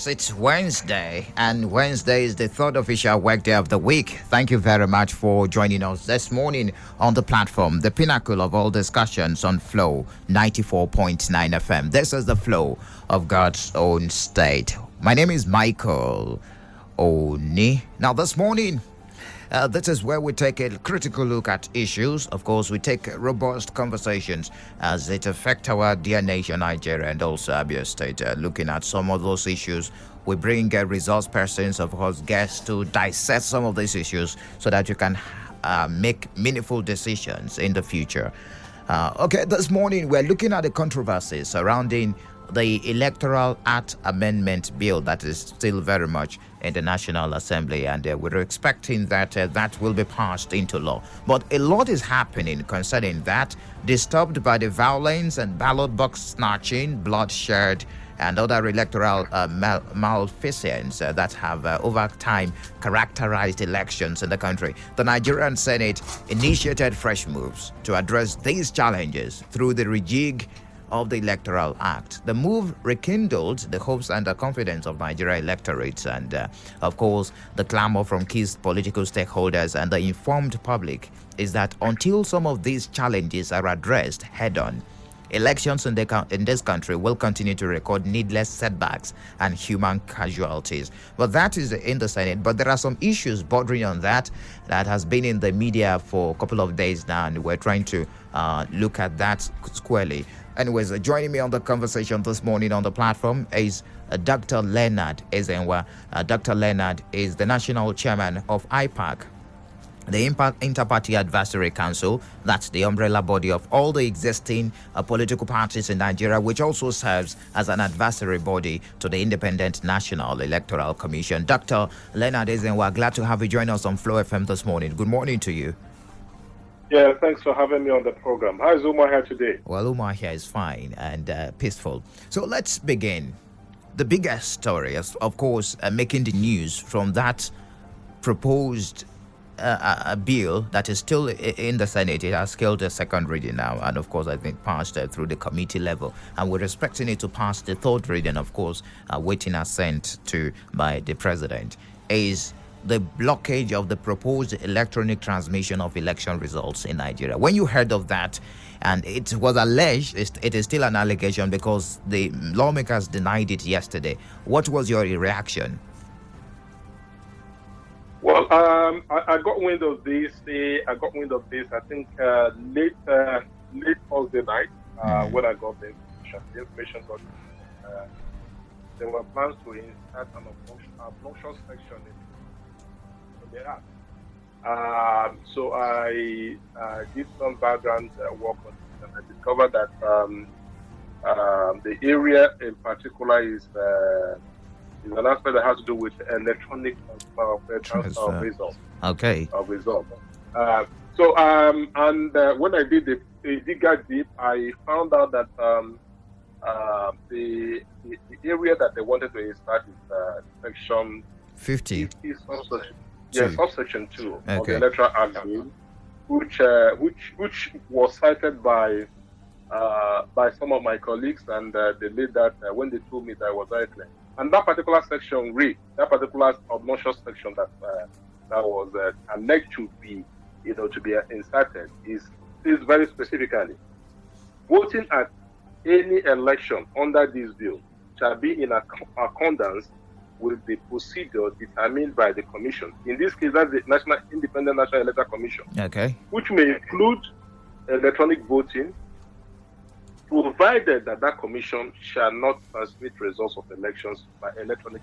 Yes, it's Wednesday, and Wednesday is the third official workday of the week. Thank you very much for joining us this morning on the platform, the pinnacle of all discussions on Flow 94.9 FM. This is the Flow of God's own state. My name is Michael Oni. Now, this morning, this is where we take a critical look at issues. Of course, we take robust conversations as it affect our dear nation, Nigeria, and also Abia State. Looking at some of those issues, we bring resource persons, of course, guests to dissect some of these issues so that you can make meaningful decisions in the future. Okay, this morning we're looking at the controversies surrounding the Electoral Act Amendment bill that is still very much in the National Assembly, and we're expecting that that will be passed into law. But a lot is happening concerning that, disturbed by the violence and ballot box snatching, bloodshed, and other electoral malfeasance that have over time characterized elections in the country. The Nigerian Senate initiated fresh moves to address these challenges through the rejig of the Electoral Act. The move rekindled the hopes and the confidence of Nigeria electorates and, of course, the clamor from key political stakeholders and the informed public is that until some of these challenges are addressed head-on, elections in this country will continue to record needless setbacks and human casualties. But that is in the Senate. But there are some issues bordering on that has been in the media for a couple of days now, and we're trying to look at that squarely. Anyways, joining me on the conversation this morning on the platform is Dr. Leonard Ezenwa. Dr. Leonard is the national chairman of Ipac, the Inter-Party Advisory Council. That's the umbrella body of all the existing political parties in Nigeria, which also serves as an advisory body to the Independent National Electoral Commission. Dr. Leonard Ezenwa, glad to have you join us on Flow FM this morning. Good morning to you. Yeah, thanks for having me on the program. How is Umar here today? Well, Umar here is fine and peaceful. So let's begin. The biggest story is, of course, making the news from that proposed a bill that is still in the Senate. It has scaled a second reading now, and of course I think passed through the committee level, and we're expecting it to pass the third reading, of course, waiting assent to by the president, is the blockage of the proposed electronic transmission of election results in Nigeria. When you heard of that, and it was alleged, it is still an allegation because the lawmakers denied it yesterday, what was your reaction? Well, I got wind of this. I think late Thursday night when I got the information. There were plans to insert an obnoxious section in the act. So I did some background work on it, and I discovered that the area in particular is an aspect that has to do with electronic transfer of results. Okay. Of results. And when I did the dig deep, I found out that the area that they wanted to insert is section 50. Subsection 2 of the Electoral Act, which was cited by some of my colleagues, and they did that when they told me that I was very clear. And that particular section that particular obnoxious section that was alleged to be inserted is very specifically: voting at any election under this bill shall be in accordance with the procedure determined by the Commission. In this case, that's the Independent National Electoral Commission, which may include electronic voting, provided that commission shall not transmit results of elections by electronic.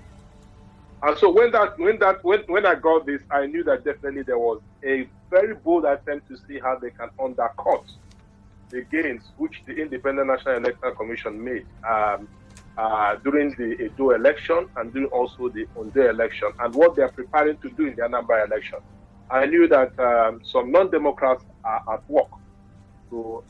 And so when I got this, I knew that definitely there was a very bold attempt to see how they can undercut the gains which the Independent National Electoral Commission made during the Edo election and during also the Ondo election, and what they are preparing to do in the Anambra election. I knew that some non-democrats are at work to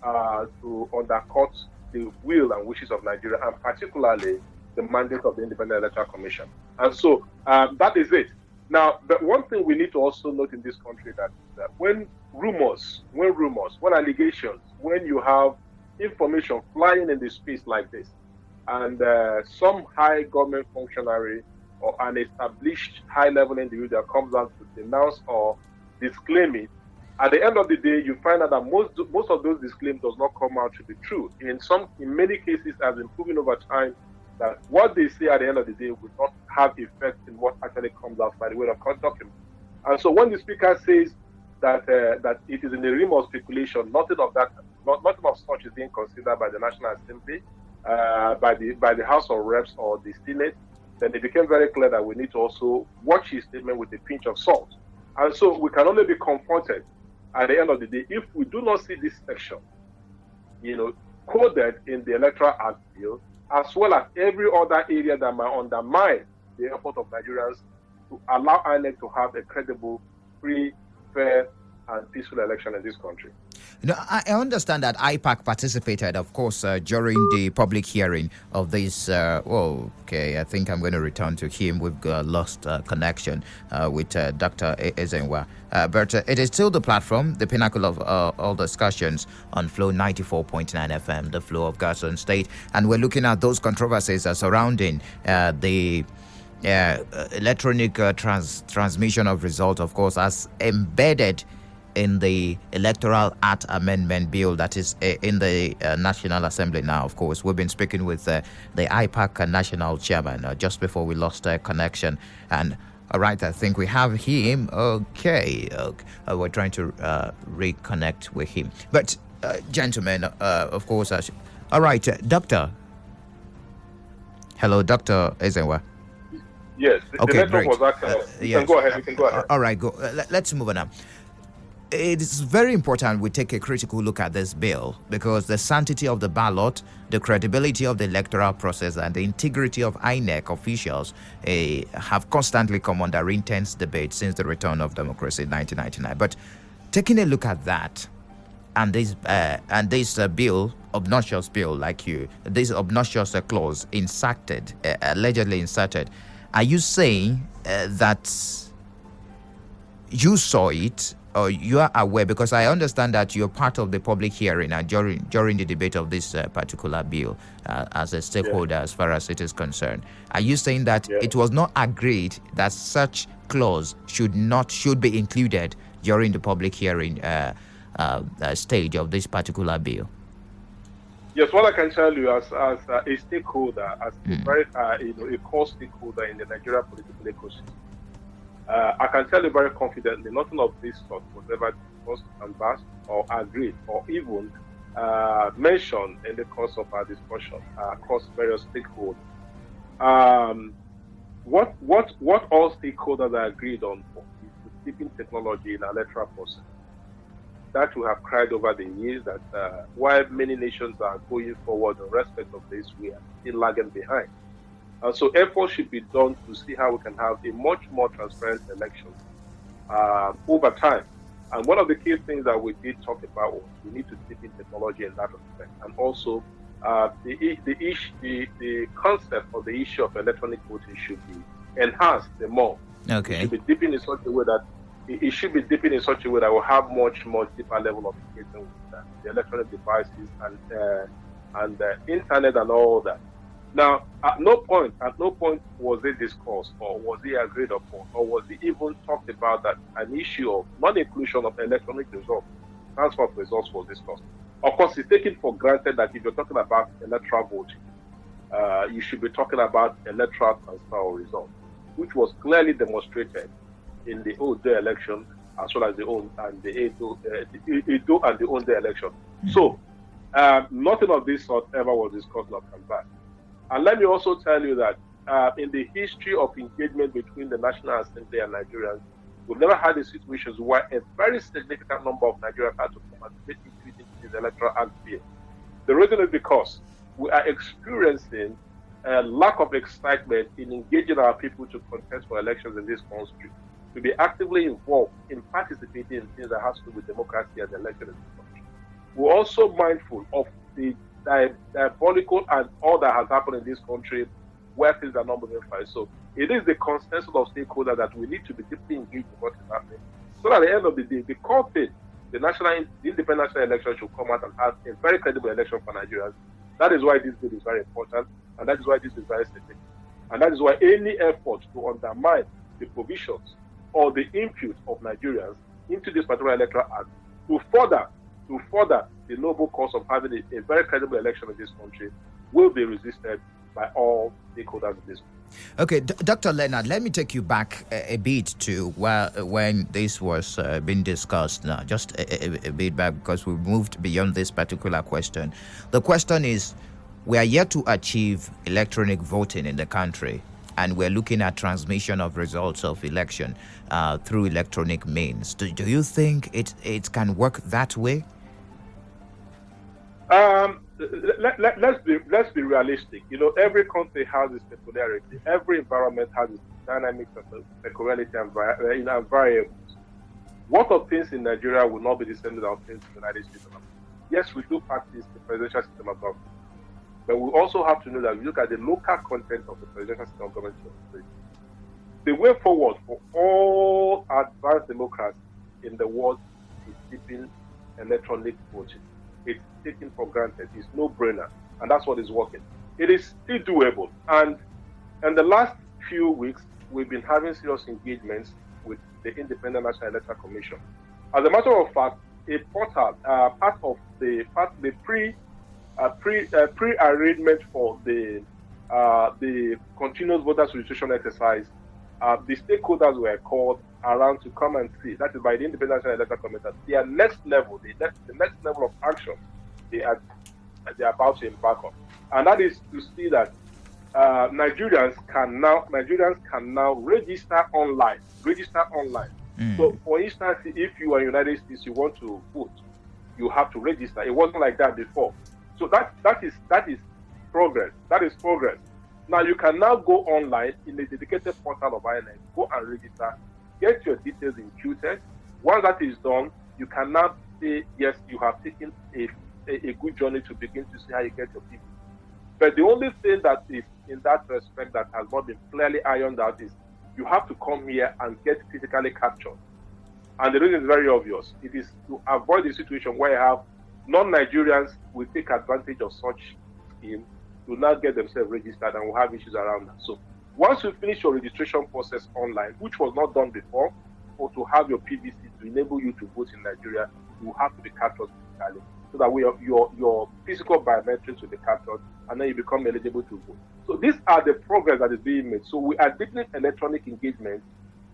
undercut the will and wishes of Nigeria, and particularly the mandate of the Independent Electoral Commission. And so that is it. Now, the one thing we need to also note in this country that when allegations, when you have information flying in the space like this, and some high government functionary or an established high-level individual comes out to denounce or disclaim it, at the end of the day, you find out that most of those disclaims does not come out to be true. In many cases, has been proven over time that what they say at the end of the day will not have effect in what actually comes out by the way of document. And so, when the speaker says that that it is in the realm of speculation, nothing of such is being considered by the National Assembly, by the House of Reps or the Senate, then it became very clear that we need to also watch his statement with a pinch of salt. And so we can only be confronted at the end of the day if we do not see this section, coded in the Electoral Act bill, as well as every other area that might undermine the effort of Nigerians to allow INEC to have a credible, free, fair, and peaceful election in this country. I understand that Ipac participated, of course, during the public hearing of this. I think I'm going to return to him. We've lost connection with Dr. Ezenwa. But it is still the platform, the pinnacle of all discussions on Flow 94.9 FM, the flow of Garson State. And we're looking at those controversies surrounding the electronic transmission of results, of course, as embedded in the Electoral Act Amendment bill that is in the National Assembly now. Of course, we've been speaking with the Ipac National Chairman just before we lost connection. And all right, I think we have him. Okay. We're trying to reconnect with him. But gentlemen, of course, all right, Doctor. Hello, Dr. Ezenwa. Yes. Okay, the network was active. You can go ahead. You can go ahead. All right, go. Let's move on now. It is very important we take a critical look at this bill because the sanctity of the ballot, the credibility of the electoral process, and the integrity of INEC officials have constantly come under intense debate since the return of democracy in 1999. But taking a look at that and this bill, obnoxious bill, this obnoxious clause allegedly inserted, are you saying that you saw it? Or you are aware, because I understand that you're part of the public hearing and during the debate of this particular bill as a stakeholder as far as it is concerned. Are you saying that it was not agreed that such clause should be included during the public hearing stage of this particular bill? Yes, what I can tell you as a stakeholder, as a very a core stakeholder in the Nigeria political ecosystem, I can tell you very confidently, nothing of this sort was ever discussed, canvassed, or agreed, or even mentioned in the course of our discussion across various stakeholders. What all stakeholders are agreed on is the keeping technology in our electoral process. That we have cried over the years that while many nations are going forward in respect of this, we are still lagging behind. And so efforts should be done to see how we can have a much more transparent election over time. And one of the key things that we did talk about was we need to deep in technology in that respect. And also the concept of the issue of electronic voting should be enhanced the more. Okay. It should be deepened in such a way that we'll have much more deeper level of engagement with the electronic devices and the internet and all that. Now, at no point was it discussed or was it agreed upon or was it even talked about that an issue of non-inclusion of electronic results, transfer of results was discussed. Of course, it's taken for granted that if you're talking about electoral voting, you should be talking about electoral transfer of results, which was clearly demonstrated in the Odo election as well as the Edo and the Ondo election. So, nothing of this sort ever was discussed or canvassed. And let me also tell you that in the history of engagement between the National Assembly and Nigerians, we've never had a situation where a very significant number of Nigerians had to participate in this electoral act bill. The reason is because we are experiencing a lack of excitement in engaging our people to contest for elections in this country, to be actively involved in participating in things that have to do with democracy and election in this country. We're also mindful of the diabolical and all that has happened in this country where things are not moving fast. So it is the consensus of stakeholders that we need to be deeply engaged in what is happening. So at the end of the day, the core thing, the independent national election should come out and have a very credible election for Nigerians. That is why this bill is very important. And that is why this is very strategic. And that is why any effort to undermine the provisions or the input of Nigerians into this particular electoral act to further the noble cause of having a very credible election in this country will be resisted by all stakeholders in this country. Okay, Dr. Leonard, let me take you back a bit to when this was being discussed now, just a bit back, because we moved beyond this particular question. The question is, we are yet to achieve electronic voting in the country, and we're looking at transmission of results of election through electronic means. Do you think it can work that way? Let's be realistic. Every country has its peculiarity. Every environment has its dynamics and peculiarity and variables. What of things in Nigeria will not be the same as things in the United States? Yes, we do practice the presidential system of government, but we also have to know that we look at the local content of the presidential system of government. The way forward for all advanced democracies in the world is keeping electronic voting. It's taken for granted. It's no-brainer, and that's what is working. It is still doable, and in the last few weeks, we've been having serious engagements with the Independent National Electoral Commission. As a matter of fact, a portal, part of the pre-arrangement for the continuous voters registration exercise, the stakeholders were called around to come and see, that is by the Independent National Electoral Commission, their next level, the next level of action they are about to embark on. And that is to see that Nigerians can now register online. So for instance, if you are in the United States, you want to vote, you have to register. It wasn't like that before. So that is progress. That is progress. Now you can now go online in the dedicated portal of INEC, go and register, get your details imputed. Once that is done, you can now say, yes, you have taken a good journey to begin to see how you get your PVC. But the only thing that is in that respect that has not been clearly ironed out is you have to come here and get physically captured. And the reason is very obvious. It is to avoid the situation where you have non-Nigerians will take advantage of such scheme to now get themselves registered and will have issues around that. So once you finish your registration process online, which was not done before, or to have your PVC to enable you to vote in Nigeria, you have to be captured physically, so that your physical biometrics will be captured, and then you become eligible to vote. So these are the progress that is being made. So we are deepening electronic engagement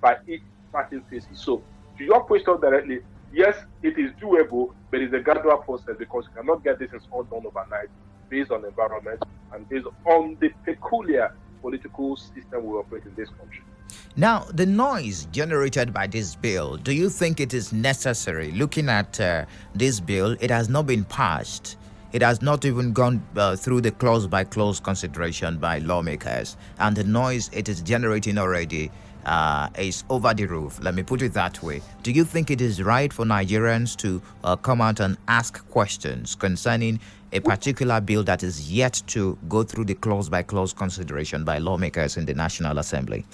by each party phases. So to your question directly, yes, it is doable, but it's a gradual process because you cannot get this all done overnight based on the environment and based on the peculiar political system we operate in this country. Now, the noise generated by this bill, do you think it is necessary? Looking at this bill, it has not been passed. It has not even gone through the clause-by-clause consideration by lawmakers. And the noise it is generating already is over the roof. Let me put it that way. Do you think it is right for Nigerians to come out and ask questions concerning a particular bill that is yet to go through the clause-by-clause consideration by lawmakers in the National Assembly?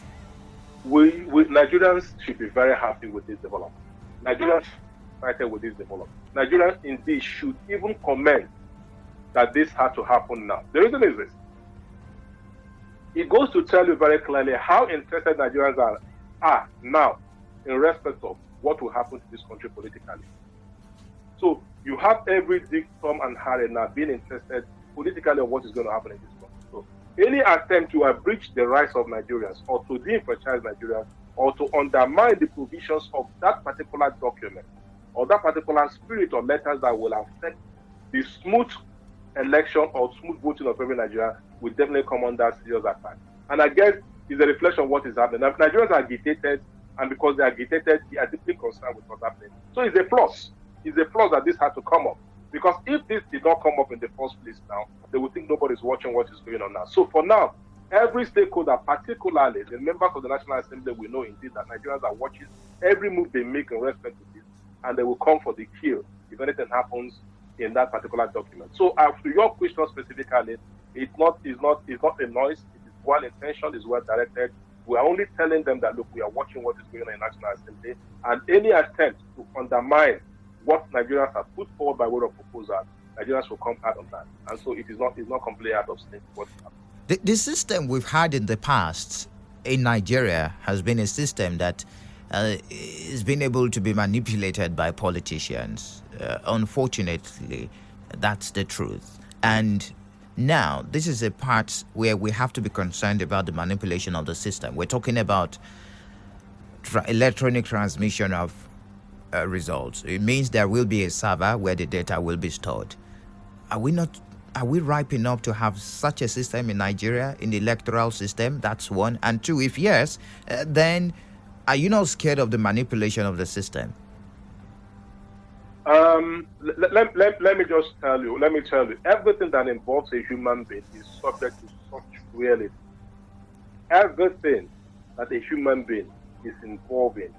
Nigerians should be very happy with this development. Nigerians excited with this development. Nigerians indeed should even comment that this had to happen now. The reason is this. It goes to tell you very clearly how interested Nigerians are now in respect of what will happen to this country politically. So you have every Dick, Tom, and Harry now being interested politically in what is going to happen in this country. So any attempt to abridge the rights of Nigerians or to disenfranchise Nigerians or to undermine the provisions of that particular document or that particular spirit or letters that will affect the smooth election or smooth voting of every Nigerian will definitely come under serious attack. And I guess it's a reflection of what is happening. Now, Nigerians are agitated, and because they are agitated, they are deeply concerned with what's happening. So it's a plus. It's a plus that this had to come up. Because if this did not come up in the first place now, they would think nobody's watching what is going on now. So for now, every stakeholder, particularly the members of the National Assembly, will know indeed that Nigerians are watching every move they make in respect to this, and they will come for the kill if anything happens in that particular document. So to your question specifically, it's not a noise. It is well intentioned, it's well directed. We are only telling them that, look, we are watching what is going on in the National Assembly, and any attempt to undermine what Nigerians have put forward by way of proposal, Nigerians will come out on that. And so it is not completely out of sync what happened. The system we've had in the past in Nigeria has been a system that is been able to be manipulated by politicians. Unfortunately, that's the truth. And now, this is a part where we have to be concerned about the manipulation of the system. We're talking about electronic transmission of results. It means there will be a server where the data will be stored. Are we ripe enough to have such a system in Nigeria, in the electoral system? That's one. And two, if yes, then are you not scared of the manipulation of the system? Let me just tell you, everything that involves a human being is subject to such reality. Everything that a human being is involved in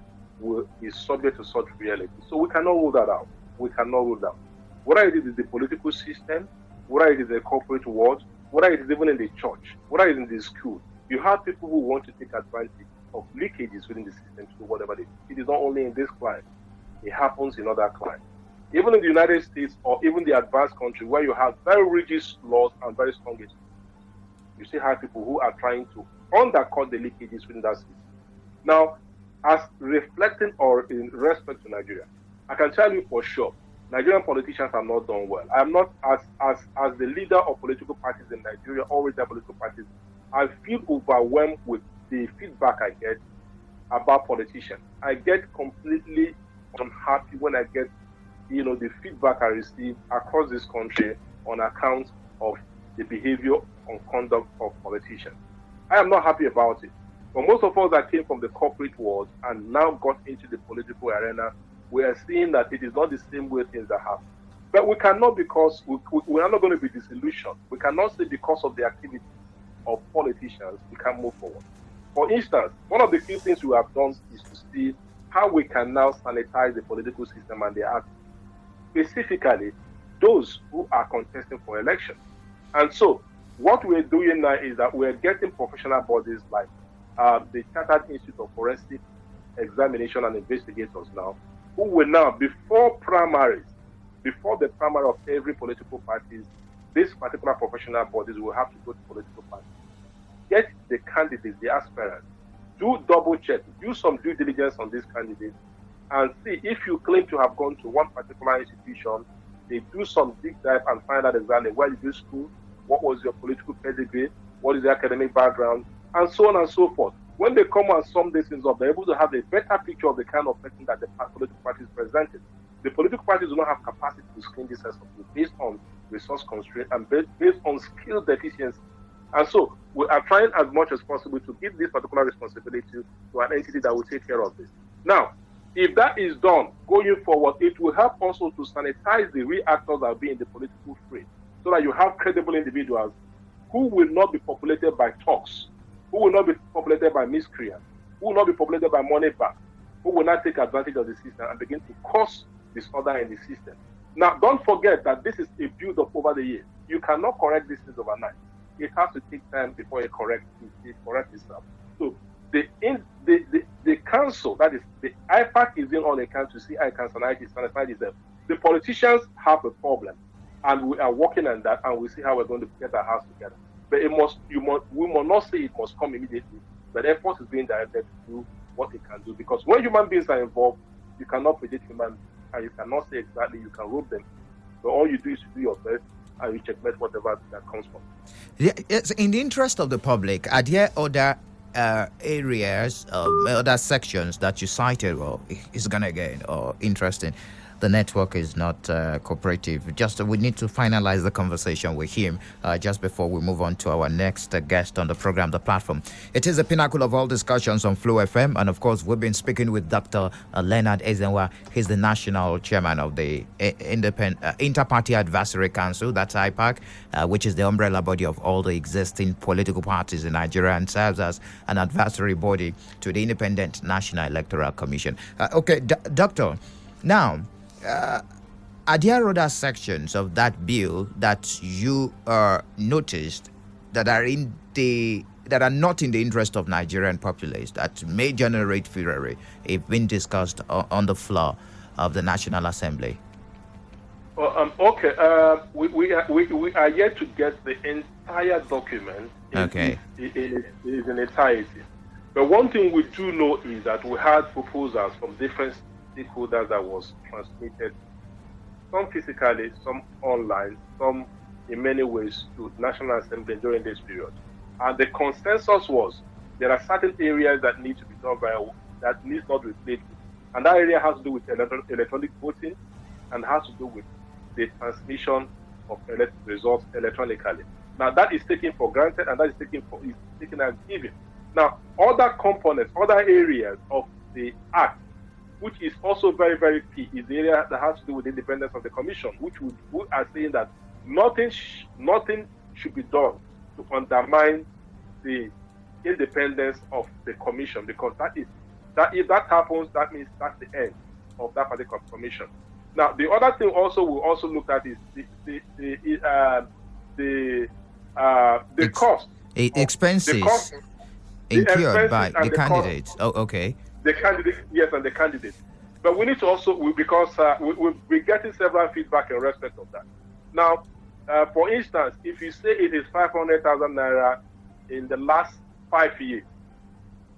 is subject to such reality. So we cannot rule that out. Whether it is the political system, whether it is the corporate world, whether it is even in the church, whether it is in the school, you have people who want to take advantage of leakages within the system to do whatever they do. It is not only in this climate, it happens in other climates. Even in the United States or even the advanced country where you have very rigid laws and very strong institutions, you still have people who are trying to undercut the leakages within that system. Now, as reflecting or in respect to Nigeria, I can tell you for sure, Nigerian politicians have not done well. I am not, as the leader of political parties in Nigeria, or with the political parties, I feel overwhelmed with the feedback I get about politicians. I get completely unhappy when I get, the feedback I receive across this country on account of the behavior and conduct of politicians. I am not happy about it. But most of us that came from the corporate world and now got into the political arena, we are seeing that it is not the same way things are happening. But we cannot, because we are not going to be disillusioned. We cannot say because of the activity of politicians, we can't move forward. For instance, one of the few things we have done is to see how we can now sanitize the political system and the act, specifically those who are contesting for election. And so what we're doing now is that we're getting professional bodies like the Chartered Institute of Forensic Examination and Investigators now, who will now, before the primary of every political parties, these particular professional bodies will have to go to political parties, get the candidates, the aspirants, do double check, do some due diligence on these candidates, and see if you claim to have gone to one particular institution, they do some deep dive and find out exactly where you do school, what was your political pedigree, what is your academic background, and so on and so forth. When they come and sum these things up, they're able to have a better picture of the kind of person that the political parties presented. The political parties do not have capacity to screen this as based on resource constraint and based on skill deficiency. And so we are trying as much as possible to give this particular responsibility to an entity that will take care of this. Now, if that is done going forward, it will help also to sanitize the real actors that will be in the political frame, so that you have credible individuals who will not be populated by talks, who will not be populated by miscreants, who will not be populated by money back, who will not take advantage of the system and begin to cause disorder in the system. Now, don't forget that this is a build-up over the years. You cannot correct these things overnight. It has to take time before it corrects itself. So the council, that is the Ipac, is in on account to see I can sanitize itself. The politicians have a problem, and we are working on that, and we see how we're going to get our house together. But we must not say it must come immediately, but effort is being directed to do what it can do. Because when human beings are involved, you cannot predict human beings, and you cannot say exactly you can rope them. So all you do is to do your best, and you checkmate whatever that comes from. Yeah, it's in the interest of the public, are there other areas, other sections that you cited? Well, it's gonna get interesting. The network is not cooperative. We need to finalize the conversation with him just before we move on to our next guest on the program, the platform. It is the pinnacle of all discussions on Flow FM, and of course, we've been speaking with Dr. Leonard Ezenwa. He's the national chairman of the Inter-Party Advisory Council, that's Ipac, which is the umbrella body of all the existing political parties in Nigeria, and serves as an advisory body to the Independent National Electoral Commission. Doctor, now, are there other sections of that bill that you noticed that are not in the interest of Nigerian populace, that may generate fury if being discussed on the floor of the National Assembly? We are yet to get the entire document Okay. is in entirety. But one thing we do know is that we had proposals from different stakeholders that was transmitted, some physically, some online, some in many ways to National Assembly during this period. And the consensus was there are certain areas that need to be done that needs not be played with. And that area has to do with electronic voting and has to do with the transmission of results electronically. Now that is taken for granted, and that is taken as given. Now, other components, other areas of the Act, which is also very, very key, is the area that has to do with the independence of the Commission, which we are saying that nothing should be done to undermine the independence of the Commission, because if that happens, that means that's the end of that particular Commission. Now, the other thing also we'll also look at is the cost, expenses incurred by the candidates. Oh, okay. The candidate, yes, and the candidate. But we need to also, because we're getting several feedback in respect of that. Now, for instance, if you say it is 500,000 naira in the last 5 years,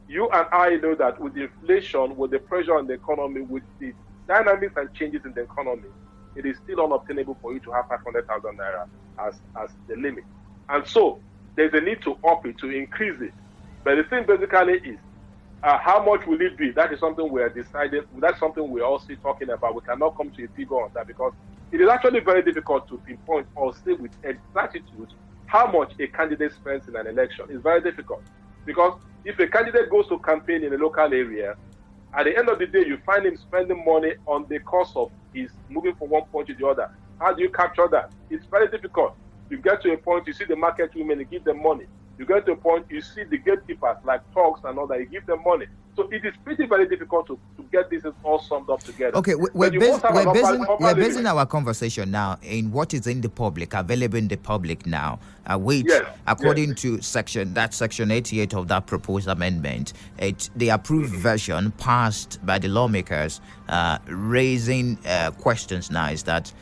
you and I know that with inflation, with the pressure on the economy, with the dynamics and changes in the economy, it is still unobtainable for you to have 500,000 naira as the limit. And so there's a need to up it, to increase it. But the thing basically is, how much will it be? That is something we are deciding. That's something we're also talking about. We cannot come to a figure on that because it is actually very difficult to pinpoint or say with exactitude how much a candidate spends in an election. It's very difficult because if a candidate goes to campaign in a local area, at the end of the day, you find him spending money on the cost of his moving from one point to the other. How do you capture that? It's very difficult. You get to a point, you see the market women, you give them money. You get to a point, you see the gatekeepers like talks and all that, you give them money. So it is pretty very difficult to get this all summed up together. Okay, we're basing our conversation now in what is in the public, available in the public now, which, according to section 88 of that proposed amendment, the approved version passed by the lawmakers, raising questions now is that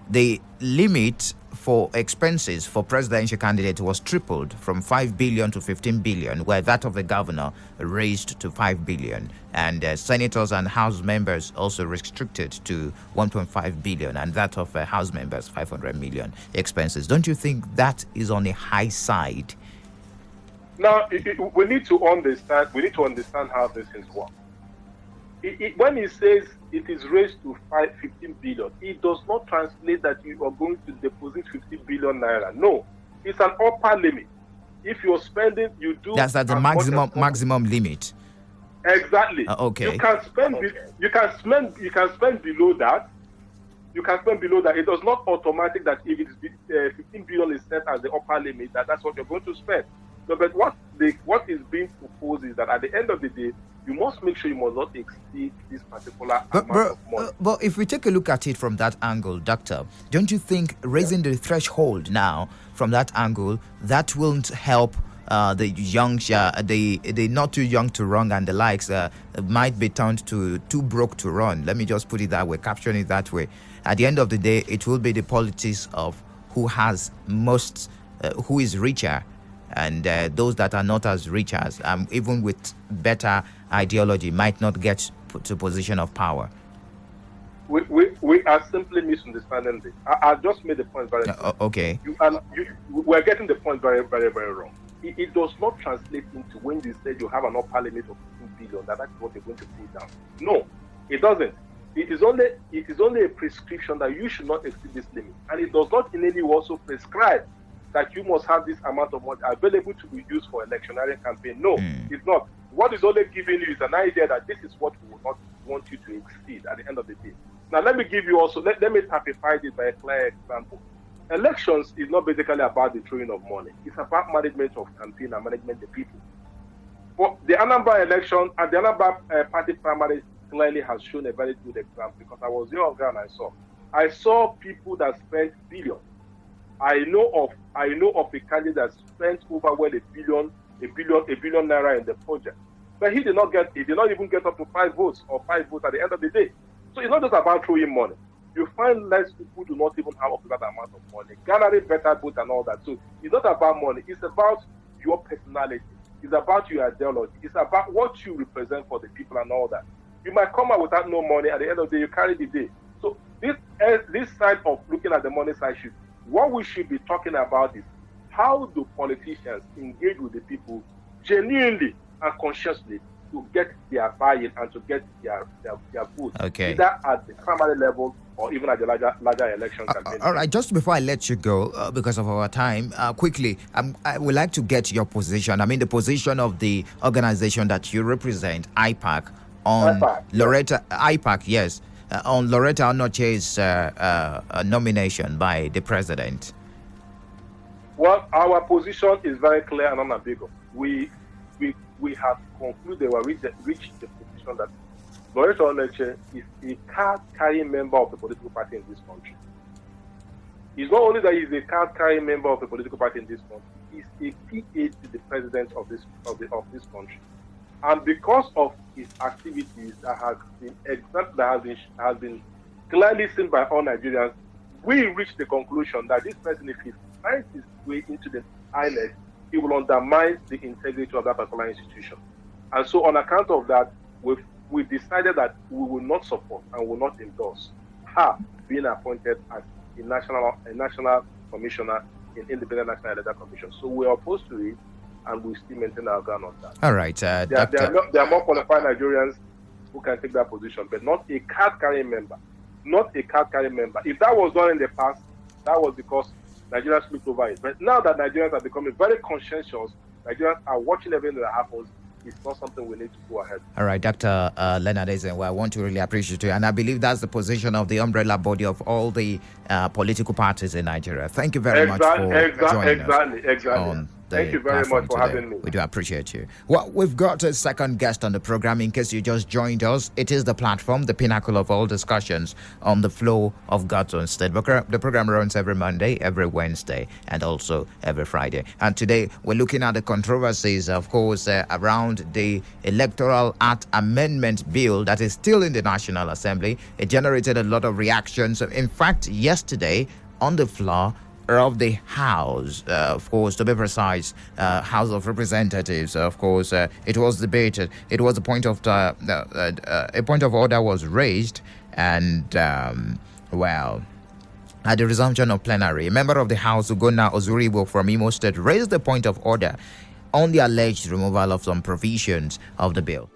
the limit for expenses for presidential candidate was tripled from 5 billion to 15 billion, where that of the governor raised to 5 billion. And senators and House members also restricted to 1.5 billion, and that of House members 500 million expenses. Don't you think that is on the high side? Now, we need to understand how this is work. When he says it is raised to 15 billion, it does not translate that you are going to deposit 15 billion naira. No, it's an upper limit. If you're spending, you do. That's at the maximum limit. Exactly. Okay. You can spend below that. You can spend below that. It does not automatic that if it is 15 billion is set as the upper limit, that's what you're going to spend. So, but what is being proposed is that at the end of the day, you must make sure you must not exceed this particular amount of money. But if we take a look at it from that angle, Doctor, don't you think raising the threshold now from that angle, that won't help the young, the not too young to run and the likes might be turned to too broke to run? Let me just put it that way, capturing it that way. At the end of the day, it will be the politics of who has most, who is richer, and those that are not as rich as, even with better ideology, might not get to position of power. We are simply misunderstanding this. I just made the point very clear. Okay. We're getting the point very, very, very wrong. It does not translate into when you said you have an upper limit of 15 billion, that's what you're going to put down. No, it doesn't. It is only a prescription that you should not exceed this limit. And it does not in any way also prescribe that you must have this amount of money available to be used for electioneering campaign. No, it's not. What is only giving you is an idea that this is what we will not want you to exceed at the end of the day. Now, let me give you also, let me typify this by a clear example. Elections is not basically about the throwing of money. It's about management of campaign and management of the people. For the Anambra election and the Anambra party primary clearly has shown a very good example, because I was younger and I saw people that spent billions. I know of a candidate that spent over $1 billion naira in the project, but he did not even get up to 5 votes or 5 votes at the end of the day. So it's not just about throwing money. You find less people do not even have up to that amount of money, gathering better votes and all that. So it's not about money. It's about your personality. It's about your ideology. It's about what you represent for the people and all that. You might come out without no money. At the end of the day, you carry the day. So this side of looking at the money side, what we should be talking about is how do politicians engage with the people genuinely and consciously to get their buy-in and to get their vote, either at the primary level or even at the larger election campaign. All right, just before I let you go, because of our time, quickly, I would like to get your position. I mean, the position of the organization that you represent, Ipac, on Loretta, Ipac, yes, on Loretta Onoche's nomination by the president. Well, our position is very clear and unambiguous. We have concluded or reached the position that Loretta Onoche is a card-carrying member of the political party in this country. It's not only that he's a card-carrying member of the political party in this country, he's a key aide to the president of this country. And because of his activities that has been clearly seen by all Nigerians, we reached the conclusion that this person, if he finds his way into the island, he will undermine the integrity of that particular institution. And so on account of that, we decided that we will not support and will not endorse her being appointed as a national commissioner in Independent National Electoral Commission. So we are opposed to it, and we still maintain our ground on that. All right. There are more qualified Nigerians who can take that position, but not a card-carrying member. Not a card-carrying member. If that was done in the past, that was because Nigerians looked over it. But now that Nigerians are becoming very conscientious, Nigerians are watching everything that happens, it's not something we need to go ahead. All right, Dr. Leonard Ezenwa, I want to really appreciate you. And I believe that's the position of the umbrella body of all the political parties in Nigeria. Thank you very much for joining us on Thank you very much for having me. We do appreciate you. Well, we've got a second guest on the program. In case you just joined us, it is the platform, the pinnacle of all discussions on the flow of God's own state. The program runs every Monday, every Wednesday, and also every Friday. And today, we're looking at the controversies, of course, around the Electoral Act Amendment bill that is still in the National Assembly. It generated a lot of reactions. In fact, yesterday, on the floor of the House, of course, to be precise, House of Representatives, of course, it was debated. It was a point of order was raised, and well, at the resumption of plenary, a member of the House, Ugonna Ozuribo from Imo State, raised the point of order on the alleged removal of some provisions of the bill.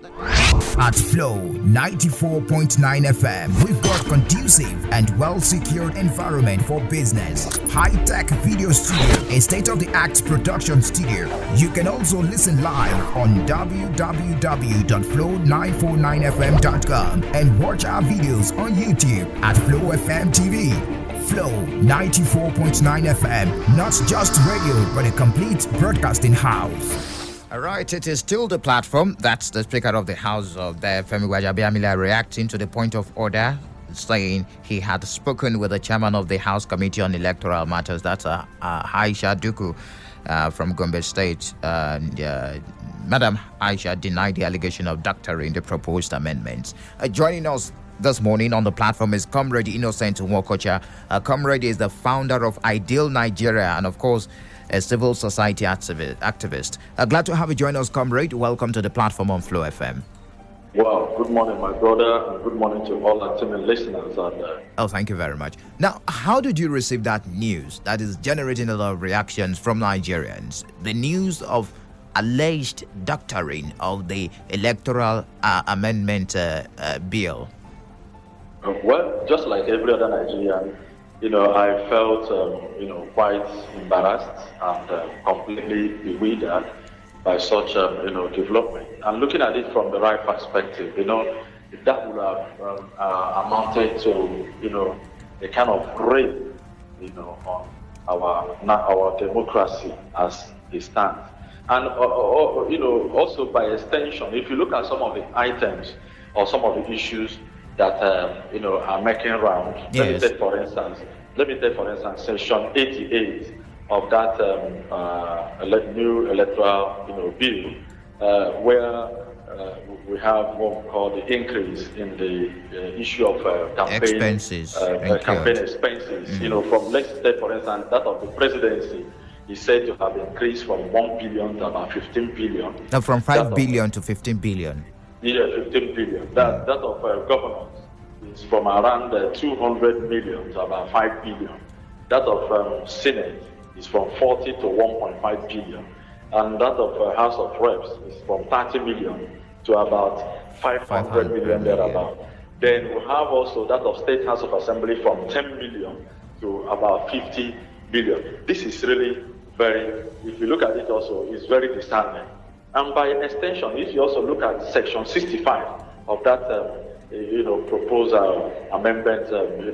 At Flow 94.9 FM, we've got conducive and well-secured environment for business, high-tech video studio, a state-of-the-art production studio. You can also listen live on www.flow949fm.com and watch our videos on YouTube at Flow FM TV. Flow 94.9 FM, not just radio, but a complete broadcasting house. All right, it is still the platform. That's the Speaker of the House of the Femi Gbajabiamila reacting to the point of order, saying he had spoken with the chairman of the House Committee on Electoral Matters. That's Aisha Duku from Gombe State. Madam Aisha denied the allegation of doctoring the proposed amendments. Joining us this morning on the platform is Comrade Innocent Nwokocha. Comrade is the founder of Ideal Nigeria and, of course, a civil society activist. Glad to have you join us, Comrade. Welcome to the platform on Flow FM. Well, good morning, my brother, and good morning to all our team listeners. Oh, thank you very much. Now, how did you receive that news that is generating a lot of reactions from Nigerians? The news of alleged doctoring of the Electoral Amendment bill. Well, just like every other Nigerian, I felt, quite embarrassed and completely bewildered by such, development. And looking at it from the right perspective, if that would have amounted to, a kind of rape, on our democracy as it stands. And, also by extension, if you look at some of the items or some of the issues that are making round. Yes. Let me take for instance section 88 of that new electoral bill, where we have what we call the increase in the issue of campaign expenses. Mm-hmm. From, let's take for instance that of the presidency is said to have increased from 1 billion to about 15 billion. No, from 5 billion to 15 billion. Yeah, 15 billion. That of governors is from around 200 million to about 5 billion. That of Senate is from 40 to 1.5 billion. And that of House of Reps is from 30 million to about 500 million thereabout. Then we have also that of State House of Assembly from 10 million to about 50 billion. This is really if you look at it also, it's very discerning. And by extension, if you also look at Section 65 of that, proposed amendment, the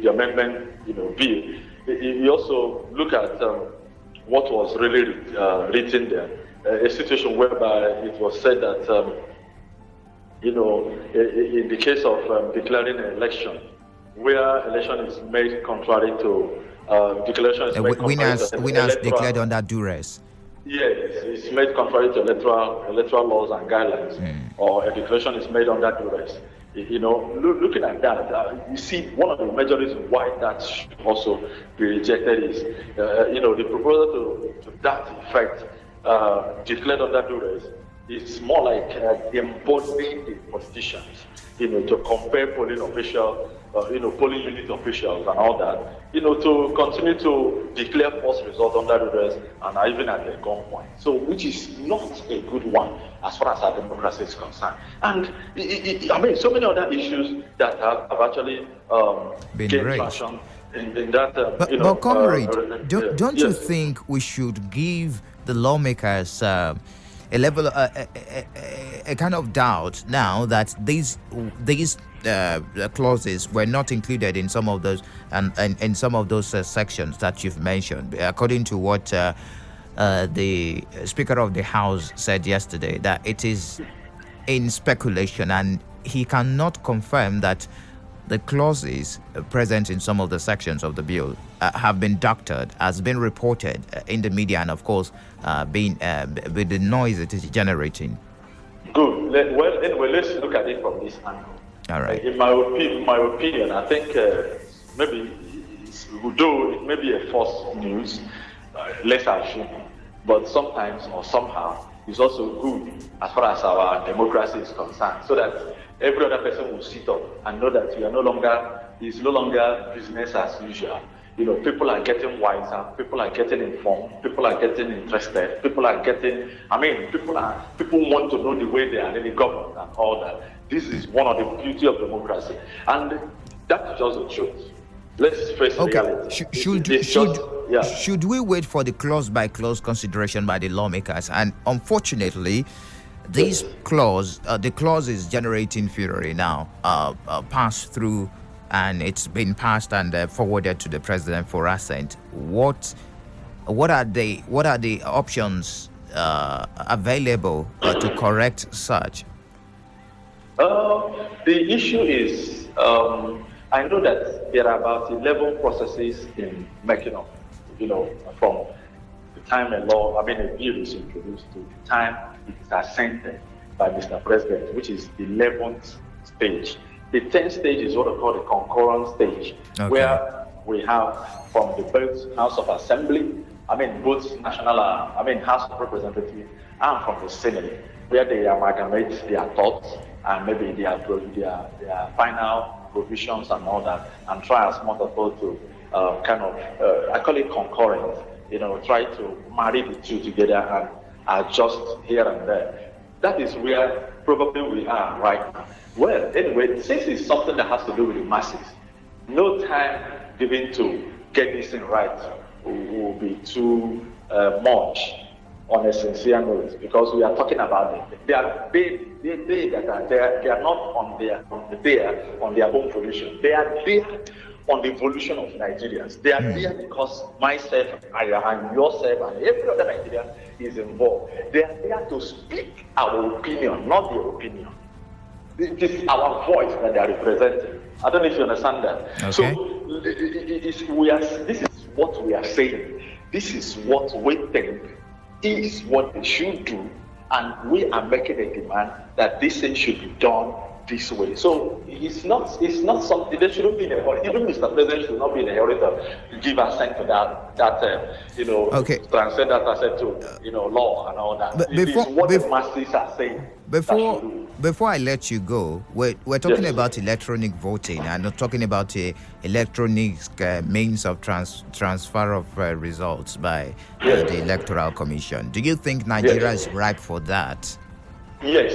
amendment, bill, you also look at what was really written there. A situation whereby it was said that, in the case of declaring an election, where election is made contrary to declaration is made winners declared under duress. Yes, it's made contrary to electoral laws and guidelines, or a declaration is made under duress. Looking at that, you see one of the major reasons why that should also be rejected is, the proposal to that effect, declared under duress, is more like embodying the politicians, to compare polling officials, polling unit officials and all that, to continue to declare false results under duress and even at their gunpoint. So, which is not a good one as far as our democracy is concerned. And so many other issues that have actually been gained raised. traction in that. But comrade, don't you think we should give the lawmakers a level, a kind of doubt now that these clauses were not included in some of those and some of those sections that you've mentioned, according to what the Speaker of the House said yesterday, that it is in speculation and he cannot confirm that the clauses present in some of the sections of the bill have been doctored, has been reported in the media, and of course, with the noise it is generating. Good. Well, anyway, let's look at it from this angle. All right. In my opinion, I think maybe, though it may be a false news, let's assume, but sometimes or somehow it's also good as far as our democracy is concerned, so that every other person will sit up and know that it's no longer business as usual. People are getting wiser, people are getting informed, people are getting interested, people want to know the way they are really governed and all that. This is one of the beauty of democracy. And that's just the truth. Let's face reality. Should we wait for the clause-by-clause consideration by the lawmakers? And unfortunately, these the clauses generating fury now pass through, and it's been passed and forwarded to the president for assent. What are the options available to correct such? The issue is, I know that there are about 11 processes in making up, from the time a bill is introduced to the time it is assented by Mr. President, which is the 11th stage. The 10th stage is what I call the concurrent stage, where we have from the both House of Assembly, both House of Representatives, and from the Senate, where they amalgamate their thoughts and maybe their final provisions and all that, and try as much as possible to I call it concurrent, try to marry the two together and adjust here and there. That is where probably we are right now. Well, anyway, since it's something that has to do with the masses, no time given to get this thing right will be too much on a sincere note, because we are talking about it. They that are there, they are not on their own volition. They are there on the volition of Nigerians. They are there because myself and yourself and every other Nigerian is involved. They are there to speak our opinion, not their opinion. This is our voice that they are representing. I don't know if you understand that. Okay. So this is what we are saying. This is what we think is what they should do, and we are making a demand that this thing should be done this way. So it's not something they shouldn't be in a hurry. Even Mr. President should not be in a hurry to give assent to transcend that assent to law and all that. It is what the masses are saying. Before I let you go, we're talking about electronic voting and not talking about electronic means of transfer of results by the Electoral Commission. Do you think Nigeria is ripe for that? Yes.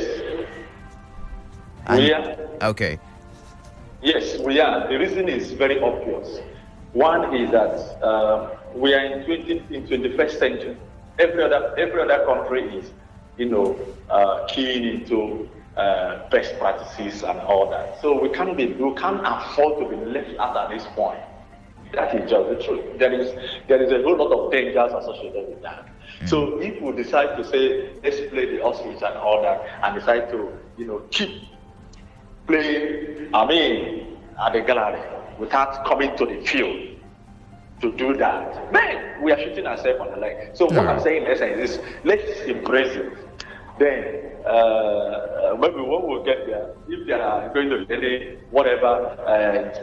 We are. Okay. Yes, we are. The reason is very obvious. One is that we are in 21st century. Every other country is, keying into best practices and all that. So we can't afford to be left out at this point. That is just the truth. There is a whole lot of dangers associated with that. So if we decide to say let's play the ostrich and all that, and decide to keep playing, at the gallery without coming to the field to do that, then we are shooting ourselves on the leg. So what I'm saying in essence is let's embrace it. Then maybe when we get there, if there are going to be any whatever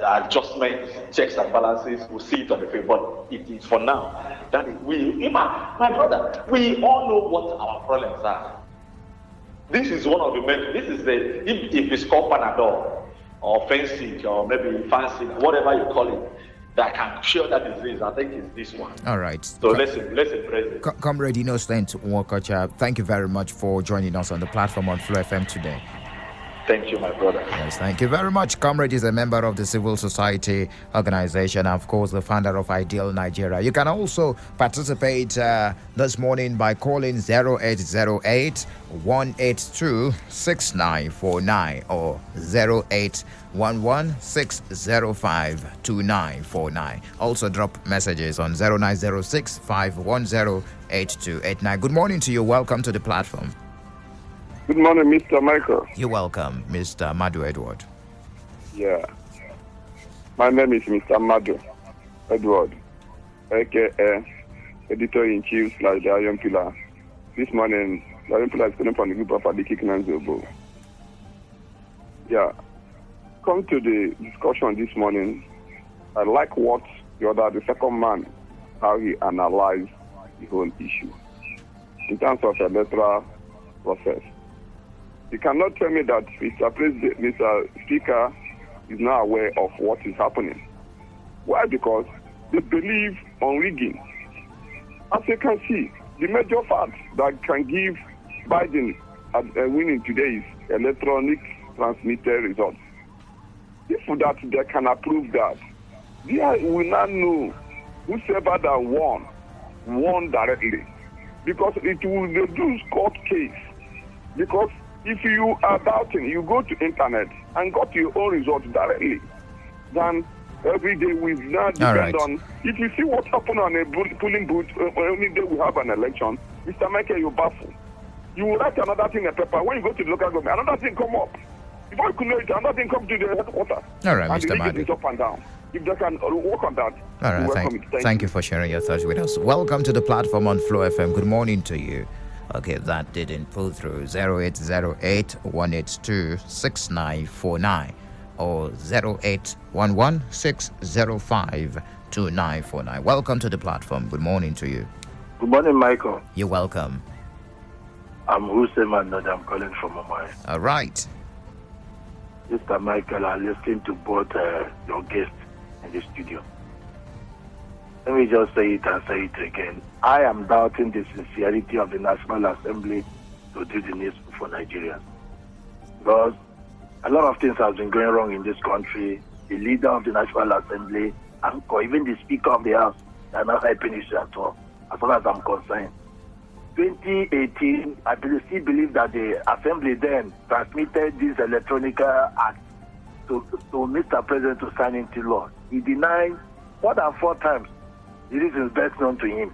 adjustments, checks and balances, we'll see it on the field. But it is for now that my brother, we all know what our problems are. This is one of the main. This is if it's called Panadol or Fencing or maybe Fancy, whatever you call it, that can cure that disease. I think it's this one. All right. So let's embrace it. Comrade Innocent Wakacha, thank you very much for joining us on the platform on Flow FM today. Thank you, my brother. Yes, thank you very much. Comrade is a member of the civil society organization, and of course, the founder of Ideal Nigeria. You can also participate this morning by calling 0808 182 6949 or 0811 605 2949. Also drop messages on 0906 510 8289. Good morning to you. Welcome to the platform. Good morning, Mr. Michael. You're welcome, Mr. Madu Edward. Yeah. My name is Mr. Madu Edward, a.k.a. Editor-in-Chief / the Iron Pillar. This morning, the Iron Pillar is calling from the group of Adiki Kinanzobo. Yeah. Come to the discussion this morning. I like what the second man, how he analyzed the whole issue in terms of electoral process. You cannot tell me that Mr. Speaker is not aware of what is happening. Why? Because they believe on rigging. As you can see, the major fact that can give Biden a winning today is electronic transmitted results. If that they can approve that, they will not know whosoever that won directly, because it will reduce court case. Because if you are doubting, you go to internet and got your own results directly. Then every day we now depend on. If you see what happened on a polling booth, every day we have an election, Mr. Michael, you baffle. You will write another thing in a paper. When you go to the local government, another thing come up. Before you could know it, another thing come to the headquarters. All right, and Mr. Madu. It up and down. If they can work on that, all right, thank you for sharing your thoughts with us. Welcome to the platform on Flow FM. Good morning to you. Okay, that didn't pull through. 0808 182 6949 or 0811 605 2949. Welcome to the platform. Good morning to you. Good morning, Michael. You're welcome. I'm Hussein Manod. I'm calling from Mumbai. All right. Mr. Michael, I listened to both your guests in the studio. Let me just say it and say it again. I am doubting the sincerity of the National Assembly to do the needful for Nigerians. Because a lot of things have been going wrong in this country. The leader of the National Assembly, and even the Speaker of the House, they are not helping us at all, as far as I'm concerned. 2018, I still believe that the Assembly then transmitted this electronic act to Mr. President to sign into law. He denied more than 4 times. The reason is best known to him.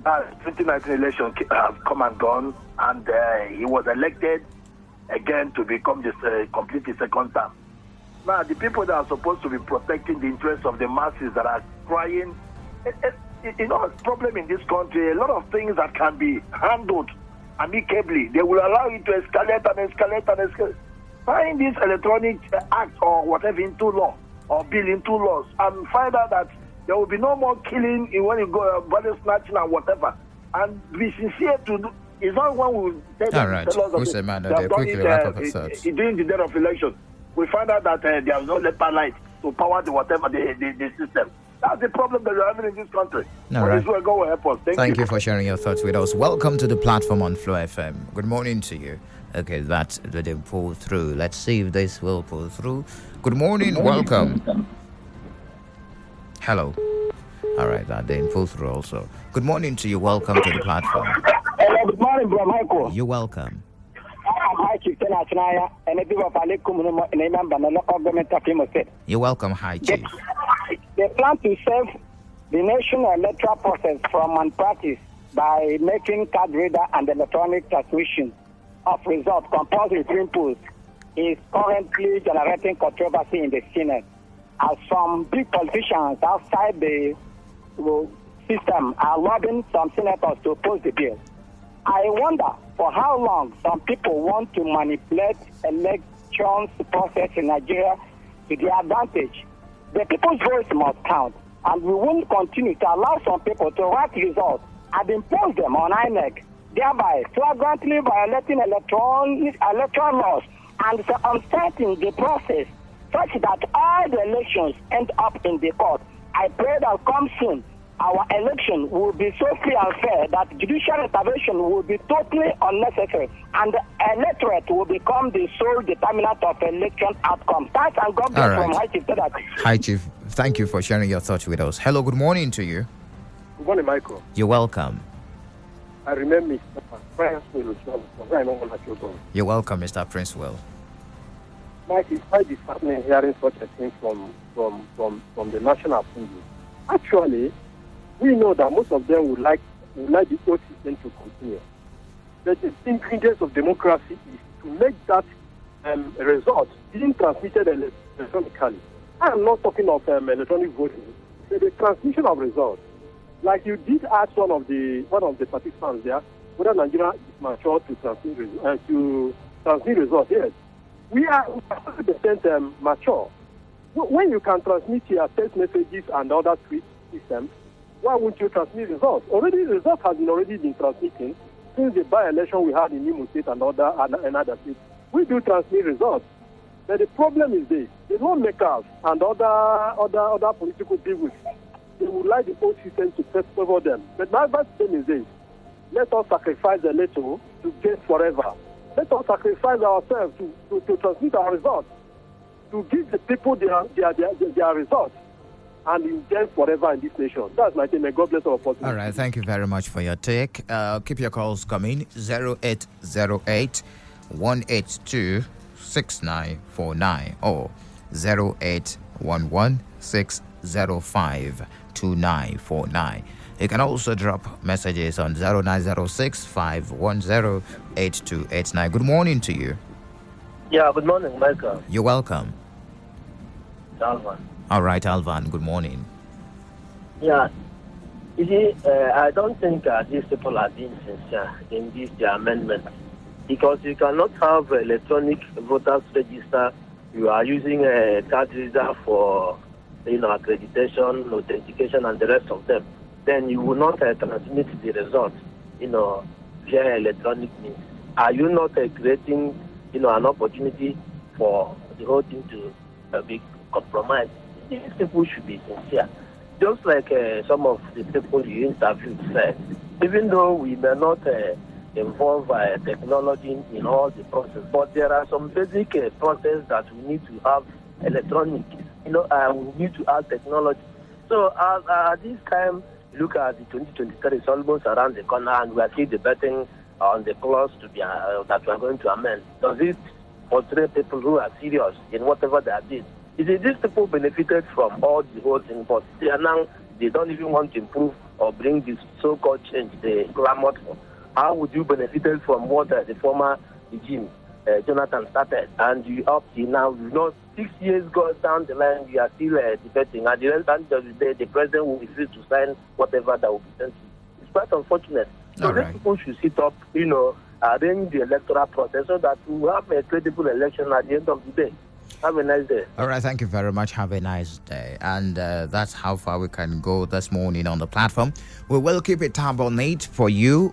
That 2019 election has come and gone, and he was elected again to become complete the second term. Now, the people that are supposed to be protecting the interests of the masses that are crying, a problem in this country, a lot of things that can be handled amicably, they will allow it to escalate and escalate and escalate. sign this electronic act or whatever into law or bill into laws and find out that there will be no more killing when you go body snatching and whatever. And be sincere to do. It's not when we tell quickly wrap up thoughts. During the day of election, we find out that there is no leper light to power the whatever the system. That's the problem that we're having in this country. All right. This will go help us. Thank you for sharing your thoughts with us. Welcome to the platform on Flow FM. Good morning to you. Okay, that didn't pull through. Let's see if this will pull through. Good morning. Welcome. Hello. All right, that didn't pull through also. Good morning to you. Welcome to the platform. Hello, good morning, bro, Michael. You're welcome. I'm High Chief Tenachinaya, and a bit of a local government of Imo State. You're welcome, High Chief. They plan to save the national electoral process from malpractice by making card reader and electronic transmission of results compulsory between polls is currently generating controversy in the Senate, as some big politicians outside the system are lobbying some senators to oppose the bill. I wonder for how long some people want to manipulate elections process in Nigeria to their advantage. The people's voice must count, and we won't continue to allow some people to write results and impose them on INEC, thereby flagrantly violating electoral laws and uncertain the process such that all the elections end up in the court. I pray that come soon, our election will be so free and fair that judicial intervention will be totally unnecessary and the electorate will become the sole determinant of election outcome. Thanks and God bless from High Chief. Hi, Chief. Thank you for sharing your thoughts with us. Hello, good morning to you. Good morning, Michael. You're welcome. I remember Prince Will. You're welcome, Mr. Prince Will. Mike, it's quite disheartening hearing such a thing from the National Assembly. Actually, we know that most of them would like the old system to continue. But the ingredients of democracy is to make that result being transmitted electronically. I am not talking of electronic voting, but the transmission of results. Like you did ask one of the participants there, whether Nigeria is mature to transmit results. Yes, we are 100% mature. When you can transmit your text messages and other tweet systems, why won't you transmit results? Already, results have already been transmitting since the by-election we had in Imo State and other states. We do transmit results. But the problem is this: the lawmakers and other political people, they would like the old system to favor them. But my best thing is this: let us sacrifice a little to gain forever. Let us sacrifice ourselves to transmit our results, to give the people their results, and in gain forever in this nation. That's my thing. May God bless our opportunity. All right, thank you very much for your take. Keep your calls coming. 0808 182 6949 or 0811 605 2949. You can also drop messages on 0906 510 8289. Good morning to you. Yeah, good morning, Michael. You're welcome. Alvan. All right, Alvan, good morning. Yeah, you see, I don't think these people are being sincere in this their amendment, because you cannot have electronic voters register. You are using a card reader for accreditation, authentication, and the rest of them. Then you will not transmit the results, via electronic means. Are you not creating, an opportunity for the whole thing to be compromised? These people should be sincere. Just like some of the people you interviewed said, even though we may not involve technology in all the process, but there are some basic process that we need to have electronic, we need to have technology. So at this time, look at the 2023 is almost around the corner, and we are still debating on the clause to be that we are going to amend. Does it portray people who are serious in whatever they are doing? You see, these people benefited from all the whole thing, but they don't even want to improve or bring this so-called change they clamored for. How would you benefit from what the former regime, Jonathan, started? And you up to now, 6 years goes down the line, you are still debating. At the end of the day, the president will refuse to sign whatever that will be sent to. It's quite unfortunate. So these people should sit up, arrange the electoral process so that we have a credible election at the end of the day. Have a nice day. All right, thank you very much. Have a nice day. And that's how far we can go this morning on the platform. We will keep a tab on it for you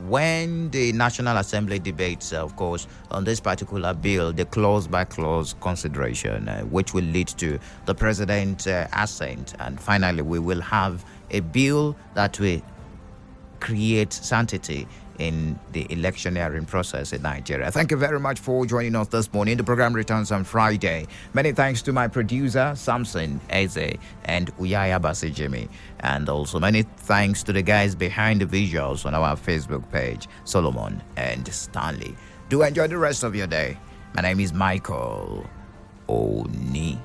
when the National Assembly debates, of course, on this particular bill, the clause-by-clause consideration, which will lead to the president's assent. And finally, we will have a bill that will create sanctity in the electioneering process in Nigeria. Thank you very much for joining us this morning. The program returns on Friday. Many thanks to my producer, Samson Eze and Uyaya Basijimi. And also many thanks to the guys behind the visuals on our Facebook page, Solomon and Stanley. Do enjoy the rest of your day. My name is Michael Oni.